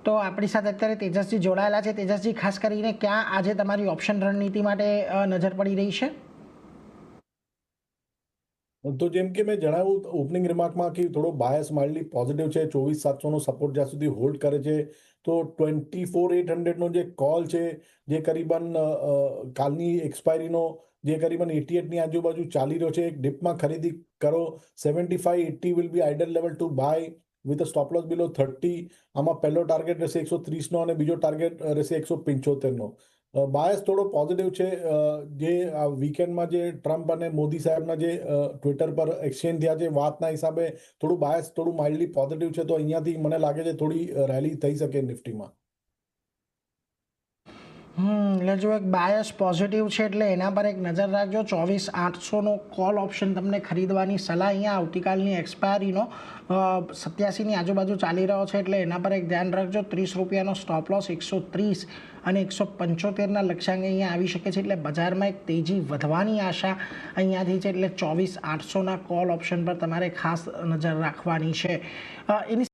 તો આપણી સાથે અત્યારે તેજસજી જોડાયેલા છે. તેજસજી, ખાસ કરીને ક્યાં આજે તમારી ઓપ્શન રણનીતિ માટે નજર પડી રહી છે? તો જેમ કે મેં જણાવ્યું ઓપનિંગ રિમાર્કમાં કે થોડો બાયસ માઇલ્ડલી પોઝિટિવ છે, 24,700નો સપોર્ટ જ્યાં સુધી હોલ્ડ કરે છે તો 24,800નો જે કોલ છે, જે કરીબન કાલની એક્સપાયરીનો જે કરીબન 88ની આજુબાજુ ચાલી રહ્યો છે, એક ડિપમાં ખરીદી કરો. 75-80 will be ideal level to buy with a stop loss below 30. આમાં પહેલો ટાર્ગેટ રહેશે 130નો અને બીજો ટાર્ગેટ રહેશે 175નો. બાયસ થોડો પોઝિટિવ છે. જે વીકેન્ડમાં જે ટ્રમ્પ અને મોદી સાહેબના જે ટ્વિટર પર એક્સચેન્જ થયા છે વાતના હિસાબે થોડું બાયસ થોડું માઇલ્ડલી પોઝિટિવ છે, તો અહીંયાથી મને લાગે છે થોડી રેલી થઈ શકે નિફ્ટીમાં. એટલે જો એક બાયસ પોઝિટિવ છે એટલે એના પર એક નજર રાખજો. 24,800નો કોલ ઓપ્શન તમને ખરીદવાની સલાહ અહીંયા આવતીકાલની એક્સપાયરીનો 87ની આજુબાજુ ચાલી રહ્યો છે એટલે એના પર એક ધ્યાન રાખજો. 30 રૂપિયાનો સ્ટોપ લોસ, 130 અને 175ના લક્ષ્યાંક અહીંયા આવી શકે છે એટલે બજારમાં એક તેજી વધવાની આશા અહીંયાથી છે એટલે 24,800ના કોલ ઓપ્શન પર તમારે ખાસ નજર રાખવાની છે. એની